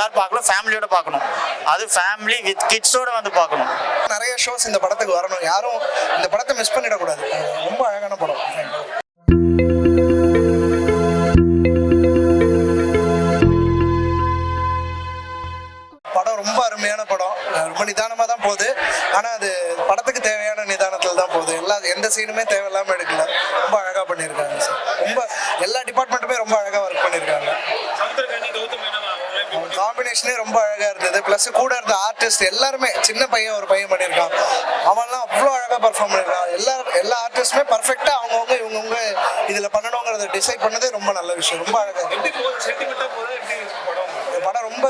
எல்லாரும் பார்க்கணும், ஃபேமிலியோட பார்க்கணும். அது ஃபேமிலி வித் கிட்ஸோட வந்து பார்க்கணும். நிறைய ஷோஸ் இந்த படத்துக்கு வரணும், யாரும் இந்த படத்தை மிஸ் பண்ணிடக்கூடாது. ரொம்ப அழகான படம். படம் ரொம்ப அருமையான படம். ரொம்ப நிதானமாக தான் போகுது. ஆனால் அது படத்துக்கு தேவையான நிதானத்தில் தான் போகுது. எந்த சீனுமே தேவையில்லாமல் எடுக்கல. ரொம்ப அழகாக பண்ணியிருக்காங்க சார். ரொம்ப எல்லா டிபார்ட்மெண்ட்டுமே ரொம்ப அழகாக ஒர்க் பண்ணியிருக்காங்க. காம்பினேஷனே ரொம்ப அழகாக இருந்தது. ப்ளஸ் கூட இருந்த ஆர்டிஸ்ட் எல்லாருமே, சின்ன பையன் ஒரு பையன் பண்ணியிருக்கான், அவன்லாம் அவ்வளோ அழகாக பர்ஃபார்ம் பண்ணியிருக்கான். எல்லா ஆர்டிஸ்ட்டுமே பர்ஃபெக்டாக அவங்கவுங்க இவங்கவுங்க இதில் பண்ணணுங்கிறத டிசைட் பண்ணதே ரொம்ப நல்ல விஷயம். ரொம்ப அழகாக படம் ரொம்ப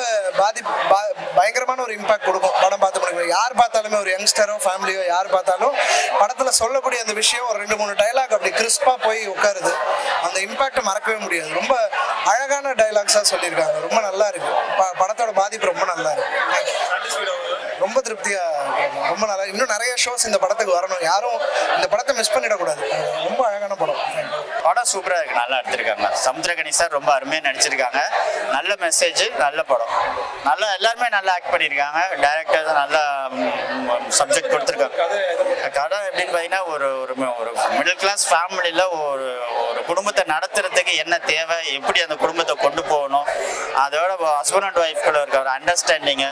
பயங்கரமான ஒரு இம்பாக்ட் கொடுக்கும். படம் பார்த்து முடியும், யார் பார்த்தாலுமே, ஒரு யங்ஸ்டரோ ஃபேமிலியோ யார் பார்த்தாலும் படத்தில் சொல்லக்கூடிய அந்த விஷயம் ஒரு 2-3 டைலாக் அப்படி கிறிஸ்பாக போய் உட்காருது. அந்த இம்பாக்டை மறக்கவே முடியாது. ரொம்ப அழகான டைலாக்ஸாக சொல்லியிருக்காங்க. ரொம்ப நல்லா இருக்கு. படத்தோட பாதிப்பு ரொம்ப நல்லா இருக்கு. ரொம்ப திருப்தியா, ரொம்ப நல்லா. இன்னும் நிறைய ஷோஸ் இந்த படத்துக்கு வரணும், யாரும் இந்த படத்தை மிஸ் பண்ணிடக்கூடாது. ரொம்ப அழகான படம். படம் சூப்பராக இருக்கு, நல்லா எடுத்திருக்காங்க. சமுத்திரகனி சார் ரொம்ப அருமையாக நடிச்சிருக்காங்க. நல்ல மெசேஜ், நல்ல படம். நல்லா எல்லாருமே நல்லா ஆக்ட் பண்ணியிருக்காங்க. டைரக்டர் நல்லா சப்ஜெக்ட் கொடுத்துருக்காங்க. கதை எப்படின்னு பார்த்தீங்கன்னா, ஒரு மிடில் கிளாஸ் ஃபேமிலியில் ஒரு குடும்பத்தை நடத்துறதுக்கு என்ன தேவை, எப்படி அந்த குடும்பத்தை கொண்டு போகணும், அதோட ஹஸ்பண்ட் அண்ட் ஒய்ஃப்குள்ள இருக்க ஒரு அண்டர்ஸ்டாண்டிங்கு,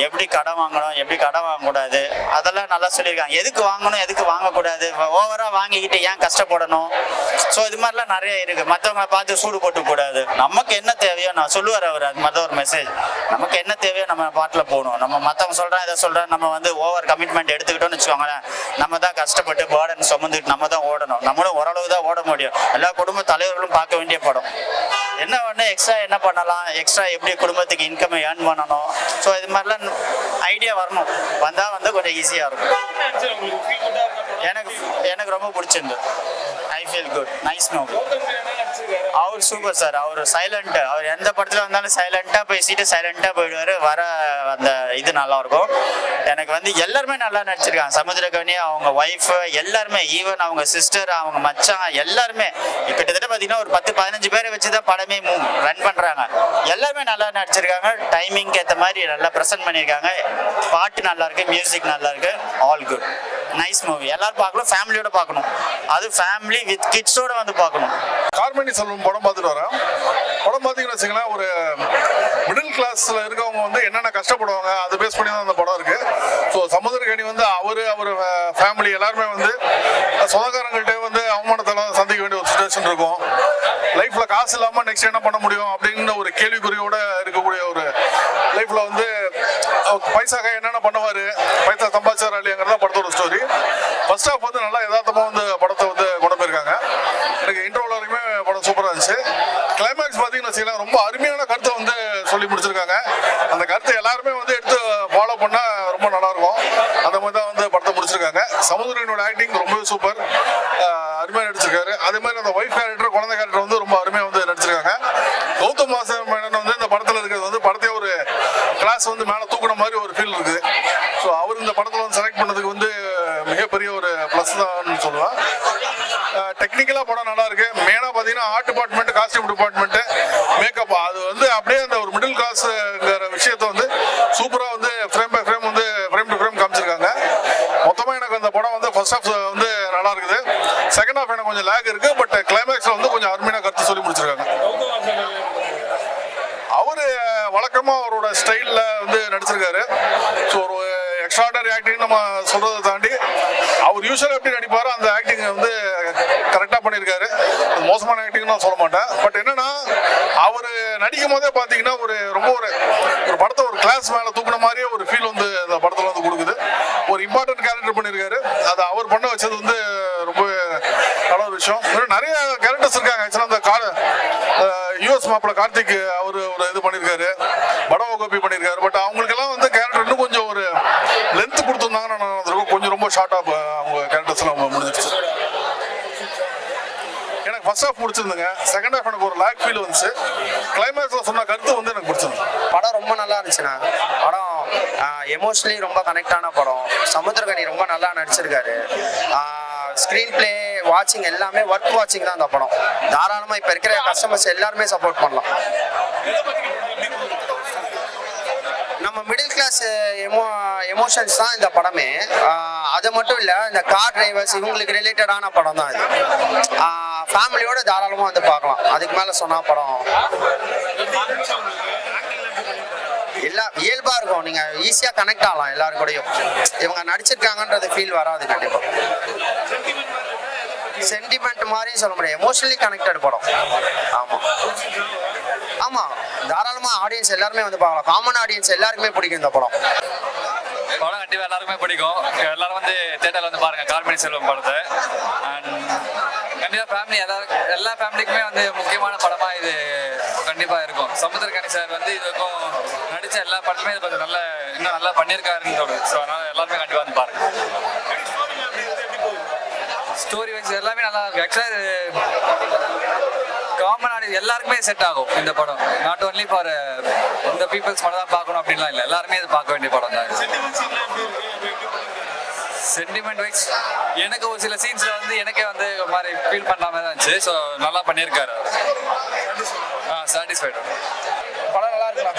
எப்படி கடன் வாங்கணும், எப்படி கடன் வாங்கக்கூடாது, அதெல்லாம் நல்லா சொல்லியிருக்காங்க. எதுக்கு வாங்கணும், எதுக்கு வாங்கக்கூடாது, ஓவராக வாங்கிக்கிட்டு ஏன் கஷ்டப்படணும். ஸோ இது மாதிரிலாம் நிறைய இருக்குது. மற்றவங்களை பார்த்து சூடு போட்டுக்கூடாது. நமக்கு என்ன தேவையோ, நான் சொல்லுவார் அவர், அது மாதிரி ஒரு மெசேஜ். நமக்கு என்ன தேவையோ நம்ம பாட்டில் போகணும். நம்ம மற்றவங்க சொல்கிறேன் இதை சொல்கிறேன், நம்ம வந்து ஓவர் கமிட்மெண்ட் எடுத்துக்கிட்டோம்னு வச்சுக்கோங்களேன், நம்ம தான் கஷ்டப்பட்டு பேர்டன் சுமந்துட்டு நம்ம தான் ஓடணும். நம்மளும் ஓரளவு தான் ஓட முடியும். எல்லா குடும்ப தலைவர்களும் பார்க்க வேண்டிய படம். என்ன ஒன்று எக்ஸ்ட்ரா என்ன பண்ணலாம், எக்ஸ்ட்ரா எப்படி குடும்பத்துக்கு இன்கம்மை ஏர்ன் பண்ணணும், ஸோ இது மாதிரிலாம் ஐடியா வரணும். வந்தால் வந்து கொஞ்சம் ஈஸியாக இருக்கும். எனக்கு ரொம்ப பிடிச்சிருந்து. I feel good, nice movie. அவர் சூப்பர் சார். அவர் சைலண்ட், அவர் எந்த படத்தில் வந்தாலும் சைலண்டாக பேசிட்டு சைலண்டாக போயிடுவார். வர அந்த இது நல்லாயிருக்கும். எனக்கு வந்து எல்லாருமே நல்லா நடிச்சிருக்காங்க. சமுத்திரகனி, அவங்க ஒய்ஃபு, எல்லாருமே, ஈவன் அவங்க சிஸ்டர், அவங்க மச்சான், எல்லாருமே கிட்டத்தட்ட பார்த்தீங்கன்னா ஒரு 10-15 பேரை வச்சு தான் படமே ரன் பண்ணுறாங்க. எல்லாருமே நல்லா நடிச்சிருக்காங்க. டைமிங்க்கு ஏற்ற மாதிரி நல்லா ப்ரெசென்ட் பண்ணியிருக்காங்க. பாட்டு நல்லா இருக்கு, மியூசிக் நல்லா இருக்கு. All good, nice movie. எல்லாரும் பார்க்கணும், ஃபேமிலியோட பார்க்கணும். அது ஃபேமிலி வித் கிட்ஸோட வந்து பார்க்கணும். கார்மணி செல்வம் படம் பார்த்துட்டு வரேன். படம் பார்த்தீங்கன்னு வச்சுங்களேன், ஒரு மிடில் கிளாஸில் இருக்கவங்க வந்து என்னென்ன கஷ்டப்படுவாங்க அதை பேஸ் பண்ணி தான் அந்த படம் இருக்குது. ஸோ சமுத்திரகனி வந்து அவர் ஃபேமிலி எல்லாருமே வந்து சொந்தக்காரங்கள்ட்ட வந்து அவமானத்தெல்லாம் சந்திக்க வேண்டிய ஒரு சுச்சுவேஷன் இருக்கும். லைஃப்பில் காசு இல்லாமல் நெக்ஸ்ட் என்ன பண்ண முடியும் அப்படின்னு ஒரு கேள்விக்குறியோட இருக்கக்கூடிய ஒரு லைஃப்பில் வந்து பைசாக்காக என்னென்ன பண்ணுவார், பைசா சம்பாதிச்சார் இல்லையாங்கிறத படத்தோட ஸ்டோரி. ஃபர்ஸ்ட் ஹாஃப் வந்து நல்லா யதார்த்தமாக வந்து படத்தை வந்து கொண்டு போயிருக்காங்க. எனக்கு இன்ட்ரோவில் வரைக்குமே படம் சூப்பராக இருந்துச்சு. கிளைமேக்ஸ் பார்த்தீங்கன்னு வச்சுக்கலாம், ரொம்ப அருமையான கருத்தை வந்து சொல்லி முடிச்சிருக்காங்க. அந்த கருத்தை எல்லாருமே வந்து எடுத்து ஃபாலோ பண்ணால் ரொம்ப நல்லாயிருக்கும். அந்த மாதிரி தான் வந்து படத்தை முடிச்சிருக்காங்க. சமுத்திரனோட ஆக்டிங் ரொம்பவே சூப்பர், அருமையாக நடிச்சிருக்காரு. அதே மாதிரி அந்த ஒய்ஃப் கேரக்டர், குழந்தை கேரக்டர் வந்து ரொம்ப அருமையாக வந்து நடிச்சிருக்காங்க. கௌதம் வாசுதேவன் வந்து இந்த படத்தில் இருக்கிறது வந்து படத்தையே ஒரு கிளாஸ் வந்து மேலே தூக்குன மாதிரி ஒரு ஃபீல் இருக்குது. ஸோ அவர் இந்த படத்தில் வந்து செலக்ட் பண்ணதுக்கு வந்து மிகப்பெரிய ஒரு ப்ளஸ் தான் சொல்லுவேன். டெக்னிக்கலாக படம் நல்லா இருக்கு. மெயினாக பார்த்தீங்கன்னா art department, costume department, makeup, அது வந்து அப்படியே அந்த ஒரு மிடில் கிளாஸ்ங்கிற விஷயத்த வந்து சூப்பராக வந்து ஃப்ரேம் பை ஃப்ரேம் வந்து ஃப்ரேம் டு ஃப்ரேம் காமிச்சிருக்காங்க. மொத்தமாக எனக்கு அந்த படம் வந்து ஃபர்ஸ்ட் ஹாஃப் வந்து நல்லா இருக்குது. செகண்ட் ஹாஃப் எனக்கு கொஞ்சம் லேக் இருக்கு. பட் கிளைமேக்ஸில் வந்து கொஞ்சம் அருமையான கருத்து சொல்லி முடிச்சிருக்காங்க. அவரு வழக்கமாக அவரோட ஸ்டைலில் வந்து நடிச்சிருக்காரு. ஸோ ஒரு எக்ஸ்ட்ராடனரி ஆக்டிங் நம்ம சொல்றதை தாண்டி அவர் யூஸ்வலாக எப்படி நடிப்பாரோ அந்த ஆக்டிங் வந்து கரெக்டாக பண்ணியிருக்காரு. அது மோசமான ஆக்டிங் நான் சொல்ல மாட்டேன். பட் என்னன்னா, அவர் நடிக்கும் போதே பார்த்தீங்கன்னா ரொம்ப ஒரு படத்தை ஒரு கிளாஸ் மேலே தூக்குன மாதிரியே ஒரு ஃபீல் வந்து அந்த படத்தில் வந்து கொடுக்குது. ஒரு இம்பார்ட்டன்ட் கேரக்டர் பண்ணியிருக்காரு. அதை அவர் பண்ண வச்சது வந்து ரொம்ப நல்ல ஒரு விஷயம். நிறைய கேரக்டர்ஸ் இருக்காங்க. ஆக்சுவலாக அந்த யூஎஸ் மாப்பிள்ள கார்த்திக் அவர் ஒரு இது பண்ணியிருக்காரு, படவ கோபி பண்ணியிருக்காரு. பட் அவங்களுக்கெல்லாம் வந்து கேரக்டர் இன்னும் கொஞ்சம் ஒரு லென்த் கொடுத்துருந்தாங்கன்னா கொஞ்சம் ரொம்ப ஷார்ட்டாக அவங்க கேரக்டர்ஸ்லாம் முடிஞ்சிருச்சு. எனக்கு ஃபர்ஸ்ட் ஹாஃப் பிடிச்சிருந்துங்க. செகண்ட் ஹாஃப் எனக்கு ஒரு லேக் ஃபீல் வந்துச்சு. கிளைமேக்ஸில் சொன்ன கருத்து வந்து எனக்கு பிடிச்சிருந்து. படம் ரொம்ப நல்லா இருந்துச்சுண்ணா. படம் எமோஷனலி ரொம்ப கனெக்டான படம். சமுத்திரகனி ரொம்ப நல்லா நடிச்சிருக்காரு. ஸ்க்ரீன் பிளே, வாட்சிங் எல்லாமே ஒர்க் வாட்சிங் தான் அந்த படம். தாராளமாக இப்போ இருக்கிற கஸ்டமர்ஸ் எல்லாருமே சப்போர்ட் பண்ணலாம். நம்ம மிடில் கிளாஸ் எமோஷன்ஸ் தான் இந்த படமே. அது மட்டும் இல்லை, இந்த கார் டிரைவர்ஸ் இவங்களுக்கு ரிலேட்டடான படம் தான் இது. ஃபேமிலியோட தாராளமாக வந்து பார்க்கலாம். அதுக்கு மேலே சொன்னால் படம் எல்லாம் இயல்பா இருக்கும். நீங்க ஈஸியா கனெக்ட் ஆகலாம் எல்லாரும் கூடயும். இவங்க நடிச்சிருக்காங்கன்றது ஃபீல் வராது கண்டிப்பா. சென்டிமெண்ட் மாதிரியும் சொல்ல முடியாது, எமோஷனலி கனெக்டட் படம். ஆமா ஆமா, தாராளமா ஆடியன்ஸ் எல்லாருமே வந்து பார்க்கலாம். காமன் ஆடியன்ஸ் எல்லாருக்குமே பிடிக்கும் இந்த படம். படம் கண்டிப்பாக எல்லாருக்குமே பிடிக்கும். எல்லாரும் வந்து தேட்டரில் வந்து பாருங்க கார்மணி செல்வம் படத்தை. அண்ட் கண்டிப்பாக ஃபேமிலி எல்லா ஃபேமிலிக்குமே வந்து முக்கியமான படமாக இது கண்டிப்பாக இருக்கும். சமுத்திரக்கனி சார் வந்து இதுக்கும் நடித்த எல்லா படத்துமே இது கொஞ்சம் இன்னும் நல்லா பண்ணியிருக்காருன்னு தோணுது. ஸோ அதனால் எல்லாருமே கண்டிப்பாக வந்து பாருங்க. ஸ்டோரி வைஸ் எல்லாமே நல்லா இருக்கும். ஆக்சுவலாக காமன் ஆடியன்ஸ் எல்லாருக்குமே செட் ஆகும் இந்த படம். நாட் ஓன்லி ஃபார் இந்த பீப்புள்ஸ் மட்டும் தான் பார்க்கணும் அப்படின்லாம் இல்லை, எல்லாருமே இது பார்க்க வேண்டிய படம் தான். சென்டிமெண்ட் வைஸ் எனக்கு ஒரு சில சீன்ஸில் வந்து எனக்கே வந்து ஒரு மாதிரி ஃபீல் பண்ண மாதிரி தான் இருந்துச்சு. ஸோ நல்லா பண்ணியிருக்காரு அவர். சாட்டிஸ்ஃபைடு. படம் நல்லா இருக்கலாம்.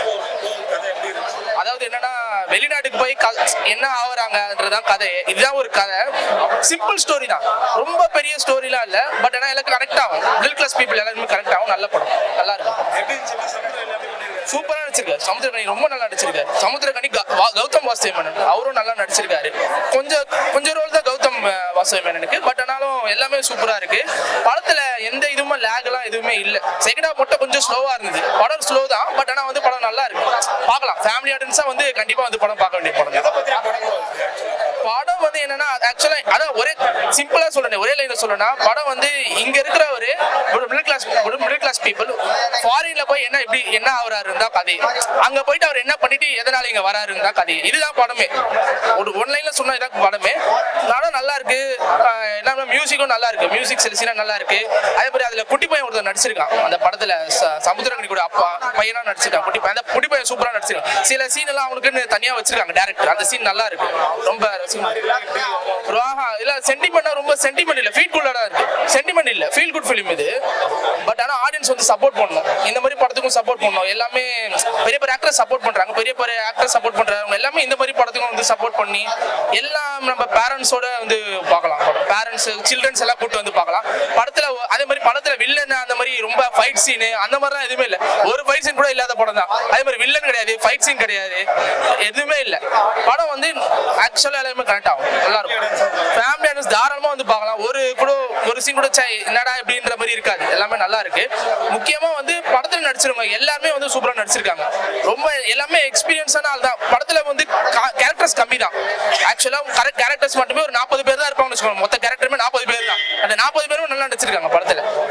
அதாவது என்னன்னா, வெளிநாட்டுக்கு போய் என்ன ஆகுறாங்கன்றதான் கதை. இதுதான் ஒரு கதை, சிம்பிள் ஸ்டோரி தான், ரொம்ப பெரிய ஸ்டோரிலாம் இல்லை. பட் ஆனால் எல்லாம் கனெக்ட் ஆகும். மிடில் கிளாஸ் பீப்புள் எல்லாருமே கனெக்ட் ஆகும். நல்ல படம், நல்லா இருக்கும். சூப்பராக நடிச்சிருக்காரு சமுத்திரக்கனி, ரொம்ப நல்லா நடிச்சிருக்காரு சமுத்திரக்கனி. கௌதம் வாசுதேவ் அவரும் நல்லா நடிச்சிருக்காரு. கொஞ்சம் ரோல் தான் கௌதம் வாசுதேவ் மேனனுக்கு. பட் ஆனாலும் எல்லாமே சூப்பரா இருக்கு. படத்துல எந்த இதுவுமே லேக்லாம் எதுவுமே இல்லை. செகண்ட் ஹாஃப் மட்டும் கொஞ்சம் ஸ்லோவா இருந்தது. படம் ஸ்லோ தான், பட் ஆனா வந்து படம் நல்லா இருக்கு, பார்க்கலாம். ஃபேமிலி ஆடியன்ஸா வந்து கண்டிப்பா வந்து படம் பார்க்க வேண்டிய படம். படம் வந்து என்னன்னா, ஆக்சுவலா அதான் ஒரே சிம்பிளா சொல்லணும், ஒரே லைன்ல சொல்லணும்னா, படம் வந்து இங்க இருக்கிற ஒரு மிடில் கிளாஸ் பீப்புள் ஃபாரின்ல போய் என்ன ஆகுறாரு தான் கதை. அங்க போயிட்டு அவர் என்ன பண்ணிட்டு எதனால இங்க வராருன்னு தான் கதை. இதுதான் படமே. ஒன் லைன்ல சொன்னா இதான் படமே. படம் நல்லா இருக்கு. எல்லாமே மியூசிக்கும் நல்லா இருக்கு. மியூசிக் செல்சினா நல்லா இருக்கு. அதே மாதிரி அதுல குட்டி பையன் ஒருத்தர் நடிச்சிருக்கான் அந்த படத்துல. சமுத்திரக்கனி கூட அப்பா பையனா நடிச்சிருக்கான். குட்டி பையன், அந்த குட்டி பையன் சூப்பரா நடிச்சிருக்கான். சில சீன் எல்லாம் அவனுக்குன்னு தனியா வச்சிருக்காங்க டேரக்டர். அந்த சீன் நல்லா இருக்கு. ரொம்ப இல்ல சென்டிமெண்டா, ரொம்ப சென்டிமெண்ட் இல்ல, ஃபீல் குட்டா இருக்கு. சென்டிமெண்ட் இல்ல, ஃபீல் குட் ஃபிலிம் இது. பட் ஆனா ஆடியன்ஸ் வந்து சப்போர்ட் பண்ணணும். இந்த மாதிரி படத்துக்கும் சப்போர்ட் பண்ணணும். எல்லாமே பெரிய பெரிய ஆக்டர் சப்போர்ட் பண்றாங்க. பெரிய பெரிய ஆக்டர் சப்போர்ட் பண்றாங்க. எல்லாமே இந்த மாதிரி படத்துக்கும் வந்து சப்போர்ட் பண்ணி எல்லாம் நம்ம பேரண்ட்ஸோட வந்து பார்க்கலாம். பேரண்ட்ஸ் சில்ட்ரன்ஸ் எல்லாம் கூட்டு வந்து பார்க்கலாம் படத்துல. அதே மாதிரி படத்துல வில்லன் அந்த மாதிரி ரொம்ப ஃபைட் சீன் அந்த மாதிரிலாம் எதுவுமே இல்லை. ஒரு ஃபைட் சீன் கூட இல்லாத படம் தான். அதே மாதிரி வில்லன் கிடையாது, ஃபைட் சீன் கிடையாது, எதுவுமே இல்லை. படம் வந்து ஆக்சுவலா எல்லாமே கனெக்ட் ஆகும். நல்லா இருக்கும். ஃபேமிலி ஆடியன்ஸ் தாராளமா வந்து பார்க்கலாம். ஒரு சீன் கூட என்னடா இப்படின்ற மாதிரி இருக்காது. எல்லாமே நல்லா இருக்கு. முக்கியமா வந்து படத்துல நடிச்சிருக்காங்க எல்லாருமே வந்து சூப்பரா நடிச்சிருக்காங்க. ரொம்ப எல்லாமே எக்ஸ்பீரியன்ஸான ஆள் தான். படத்துல வந்து கேரக்டர்ஸ் கம்மி தான். ஆக்சுவலா கரெக்ட் கேரக்டர்ஸ் மட்டுமே ஒரு 40 பேர் தான் இருப்பாங்கன்னு வச்சுக்கோங்க. மொத்த கேரக்டருமே 40 பேர் தான். அந்த 40 பேரும் நல்லா நடிச்சிருக்காங்க படத்துல.